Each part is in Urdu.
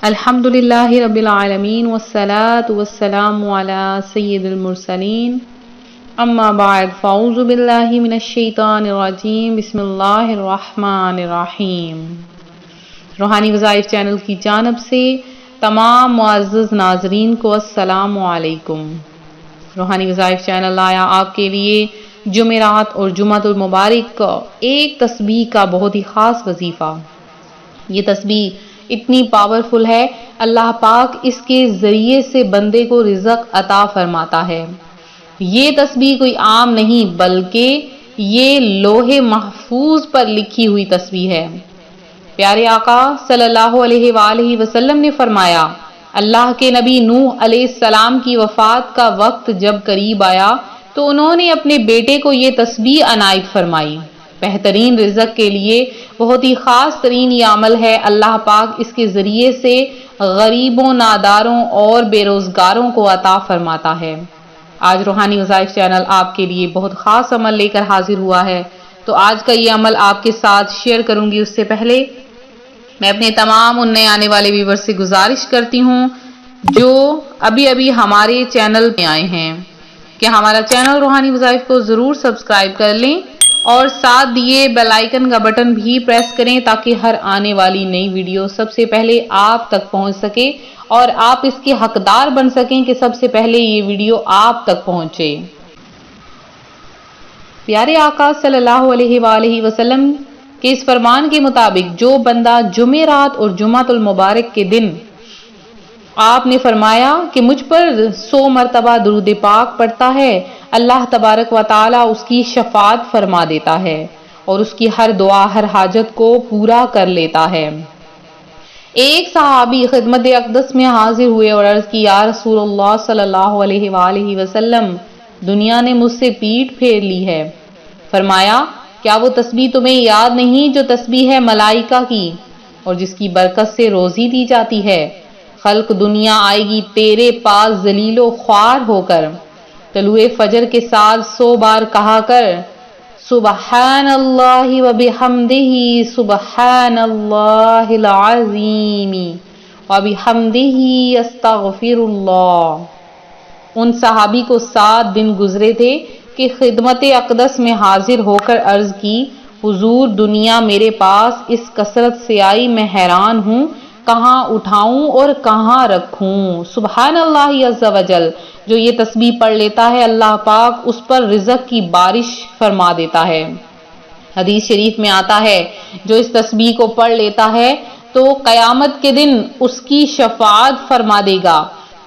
الحمدللہ رب العالمین والصلاة والسلام علی سید المرسلین اما بعد فاعوذ باللہ من الشیطان الرجیم بسم اللہ الرحمن الرحیم۔ روحانی وظائف چینل کی جانب سے تمام معزز ناظرین کو السلام علیکم۔ روحانی وظائف چینل آیا آپ کے لیے جمعرات اور جمعۃ المبارک کا ایک تسبیح کا بہت ہی خاص وظیفہ۔ یہ تسبیح اتنی پاورفل ہے، اللہ پاک اس کے ذریعے سے بندے کو رزق عطا فرماتا ہے۔ یہ تسبیح کوئی عام نہیں بلکہ یہ لوح محفوظ پر لکھی ہوئی تسبیح ہے۔ پیارے آقا صلی اللہ علیہ وآلہ وسلم نے فرمایا، اللہ کے نبی نوح علیہ السلام کی وفات کا وقت جب قریب آیا تو انہوں نے اپنے بیٹے کو یہ تسبیح عنایت فرمائی۔ بہترین رزق کے لیے بہت ہی خاص ترین یہ عمل ہے، اللہ پاک اس کے ذریعے سے غریبوں، ناداروں اور بے روزگاروں کو عطا فرماتا ہے۔ آج روحانی وظائف چینل آپ کے لیے بہت خاص عمل لے کر حاضر ہوا ہے، تو آج کا یہ عمل آپ کے ساتھ شیئر کروں گی۔ اس سے پہلے میں اپنے تمام ان نئے آنے والے ویورز سے گزارش کرتی ہوں جو ابھی ہمارے چینل میں آئے ہیں کہ ہمارا چینل روحانی وظائف کو ضرور سبسکرائب کر لیں اور ساتھ دیے بیل آئیکن کا بٹن بھی پریس کریں تاکہ ہر آنے والی نئی ویڈیو سب سے پہلے آپ تک پہنچ سکے اور آپ اس کے حقدار بن سکیں کہ سب سے پہلے یہ ویڈیو آپ تک پہنچے۔ پیارے آقا صلی اللہ علیہ وآلہ وسلم کے اس فرمان کے مطابق جو بندہ جمعرات اور جمعۃ المبارک کے دن آپ نے فرمایا کہ مجھ پر 100 مرتبہ درود پاک پڑھتا ہے، اللہ تبارک و تعالی اس کی شفاعت فرما دیتا ہے اور اس کی ہر دعا، ہر حاجت کو پورا کر لیتا ہے۔ ایک صحابی خدمت اقدس میں حاضر ہوئے اور عرض کی، یا رسول اللہ صلی اللہ علیہ وآلہ وسلم، دنیا نے مجھ سے پیٹھ پھیر لی ہے۔ فرمایا، کیا وہ تسبیح تمہیں یاد نہیں جو تسبیح ہے ملائکہ کی اور جس کی برکت سے روزی دی جاتی ہے؟ خلق دنیا آئے گی تیرے پاس ذلیل و خوار ہو کر، طلوع فجر کے ساتھ 100 بار کہا کر، سبحان اللہ و بحمدہ سبحان اللہ العظیم و بحمدہ استغفر اللہ۔ ان صحابی کو 7 دن گزرے تھے کہ خدمت اقدس میں حاضر ہو کر عرض کی، حضور دنیا میرے پاس اس کثرت سے آئی، میں حیران ہوں کہاں اٹھاؤں اور کہاں رکھوں۔ سبحان اللہ عز و جل، جو یہ تسبیح پڑھ لیتا ہے اللہ پاک اس پر رزق کی بارش فرما دیتا ہے۔ حدیث شریف میں آتا ہے جو اس تسبیح کو پڑھ لیتا ہے تو قیامت کے دن اس کی شفاعت فرما دے گا۔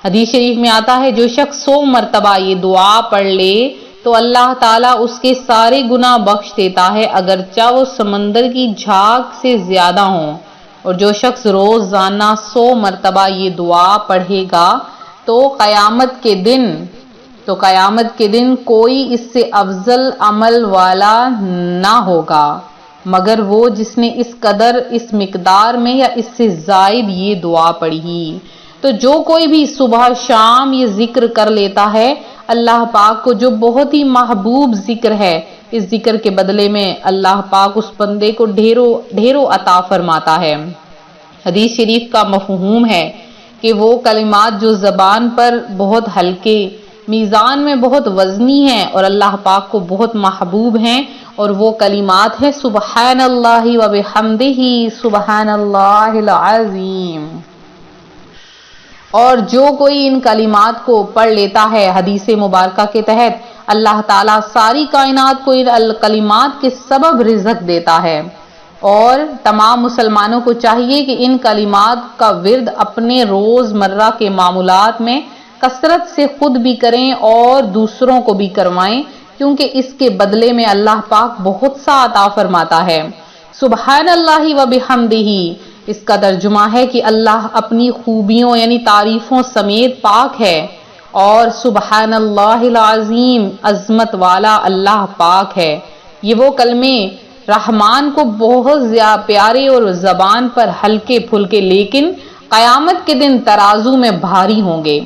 حدیث شریف میں آتا ہے جو شخص 100 مرتبہ یہ دعا پڑھ لے تو اللہ تعالیٰ اس کے سارے گناہ بخش دیتا ہے اگرچہ وہ سمندر کی جھاگ سے زیادہ ہوں۔ اور جو شخص روزانہ 100 مرتبہ یہ دعا پڑھے گا تو قیامت کے دن کوئی اس سے افضل عمل والا نہ ہوگا مگر وہ جس نے اس قدر، اس مقدار میں یا اس سے زائد یہ دعا پڑھی۔ تو جو کوئی بھی صبح شام یہ ذکر کر لیتا ہے، اللہ پاک کو جو بہت ہی محبوب ذکر ہے، اس ذکر کے بدلے میں اللہ پاک اس بندے کو ڈھیروں عطا فرماتا ہے۔ حدیث شریف کا مفہوم ہے کہ وہ کلمات جو زبان پر بہت ہلکے، میزان میں بہت وزنی ہیں اور اللہ پاک کو بہت محبوب ہیں، اور وہ کلمات ہیں سبحان اللہ و بحمدہ سبحان اللہ العظیم۔ اور جو کوئی ان کلمات کو پڑھ لیتا ہے، حدیث مبارکہ کے تحت اللہ تعالیٰ ساری کائنات کو ان کلمات کے سبب رزق دیتا ہے، اور تمام مسلمانوں کو چاہیے کہ ان کلمات کا ورد اپنے روز مرہ کے معمولات میں کثرت سے خود بھی کریں اور دوسروں کو بھی کروائیں، کیونکہ اس کے بدلے میں اللہ پاک بہت سا عطا فرماتا ہے۔ سبحان اللہ و بحمدہ، اس کا ترجمہ ہے کہ اللہ اپنی خوبیوں یعنی تعریفوں سمیت پاک ہے، اور سبحان اللہ العظیم، عظمت والا اللہ پاک ہے۔ یہ وہ کلمے رحمان کو بہت زیادہ پیارے اور زبان پر ہلکے پھلکے لیکن قیامت کے دن ترازو میں بھاری ہوں گے۔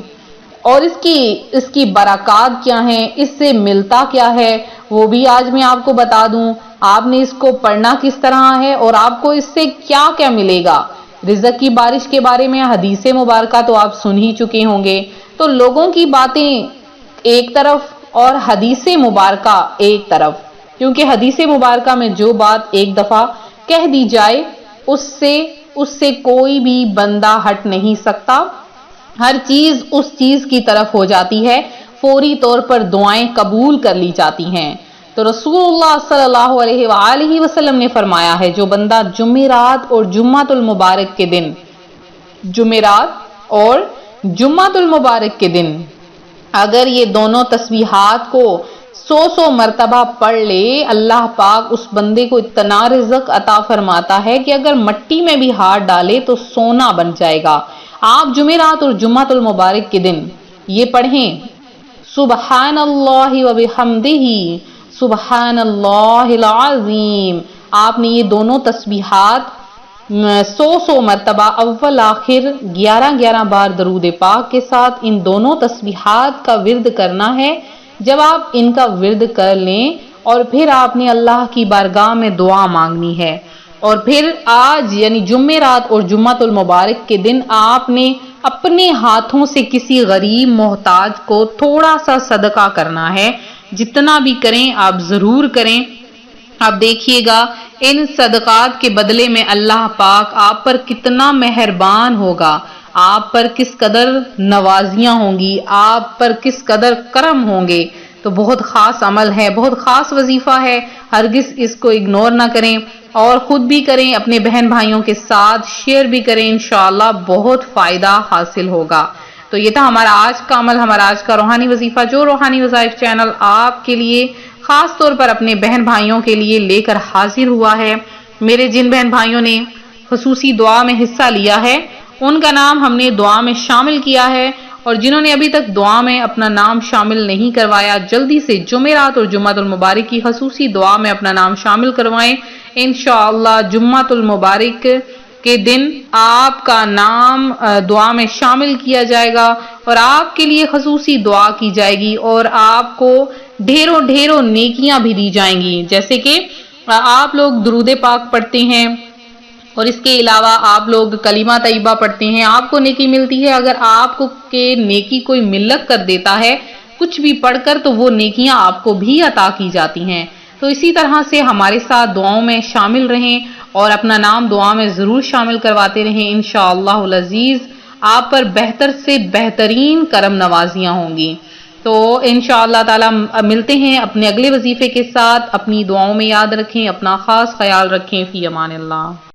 اور اس کی برکات کیا ہیں، اس سے ملتا کیا ہے، وہ بھی آج میں آپ کو بتا دوں۔ آپ نے اس کو پڑھنا کس طرح ہے اور آپ کو اس سے کیا کیا ملے گا، رزق کی بارش کے بارے میں حدیث مبارکہ تو آپ سن ہی چکے ہوں گے. تو لوگوں کی باتیں ایک طرف اور حدیث مبارکہ ایک طرف، کیونکہ حدیث مبارکہ میں جو بات ایک دفعہ کہہ دی جائے اس سے کوئی بھی بندہ ہٹ نہیں سکتا. ہر چیز اس چیز کی طرف ہو جاتی ہے، فوری طور پر دعائیں قبول کر لی جاتی ہیں. تو رسول اللہ صلی اللہ علیہ وآلہ وسلم نے فرمایا ہے جو بندہ جمعرات اور جمعۃ المبارک کے دن اگر یہ دونوں تسبیحات کو 100 مرتبہ پڑھ لے، اللہ پاک اس بندے کو اتنا رزق عطا فرماتا ہے کہ اگر مٹی میں بھی ہاتھ ڈالے تو سونا بن جائے گا. آپ جمعرات اور جمعۃ المبارک کے دن یہ پڑھیں، سبحان اللہ و بحمدہ سبحان اللہ العظیم. آپ نے یہ دونوں تسبیحات 100 مرتبہ اول آخر 11 بار درود پاک کے ساتھ ان دونوں تسبیحات کا ورد کرنا ہے. جب آپ ان کا ورد کر لیں اور پھر آپ نے اللہ کی بارگاہ میں دعا مانگنی ہے، اور پھر آج یعنی جمعرات اور جمعۃ المبارک کے دن آپ نے اپنے ہاتھوں سے کسی غریب محتاج کو تھوڑا سا صدقہ کرنا ہے. جتنا بھی کریں آپ ضرور کریں. آپ دیکھیے گا ان صدقات کے بدلے میں اللہ پاک آپ پر کتنا مہربان ہوگا، آپ پر کس قدر نوازیاں ہوں گی، آپ پر کس قدر کرم ہوں گے. تو بہت خاص عمل ہے، بہت خاص وظیفہ ہے، ہرگز اس کو اگنور نہ کریں اور خود بھی کریں، اپنے بہن بھائیوں کے ساتھ شیئر بھی کریں. انشاءاللہ بہت فائدہ حاصل ہوگا. تو یہ تھا ہمارا آج کا عمل، ہمارا آج کا روحانی وظیفہ جو روحانی وظائف چینل آپ کے لیے خاص طور پر اپنے بہن بھائیوں کے لیے لے کر حاضر ہوا ہے. میرے جن بہن بھائیوں نے خصوصی دعا میں حصہ لیا ہے ان کا نام ہم نے دعا میں شامل کیا ہے، اور جنہوں نے ابھی تک دعا میں اپنا نام شامل نہیں کروایا جلدی سے جمعرات اور جمعۃ المبارک کی خصوصی دعا میں اپنا نام شامل کروائیں. انشاءاللہ جمعۃ المبارک کے دن آپ کا نام دعا میں شامل کیا جائے گا اور آپ کے لیے خصوصی دعا کی جائے گی اور آپ کو ڈھیروں نیکیاں بھی دی جائیں گی. جیسے کہ آپ لوگ درود پاک پڑھتے ہیں اور اس کے علاوہ آپ لوگ کلمہ طیبہ پڑھتے ہیں، آپ کو نیکی ملتی ہے. اگر آپ کو کہ نیکی کوئی ملت کر دیتا ہے کچھ بھی پڑھ کر تو وہ نیکیاں آپ کو بھی عطا کی جاتی ہیں. تو اسی طرح سے ہمارے ساتھ دعاؤں میں شامل رہیں اور اپنا نام دعا میں ضرور شامل کرواتے رہیں. انشاءاللہ العزیز آپ پر بہتر سے بہترین کرم نوازیاں ہوں گی. تو انشاءاللہ تعالی ملتے ہیں اپنے اگلے وظیفے کے ساتھ. اپنی دعاؤں میں یاد رکھیں، اپنا خاص خیال رکھیں. فی امان اللہ.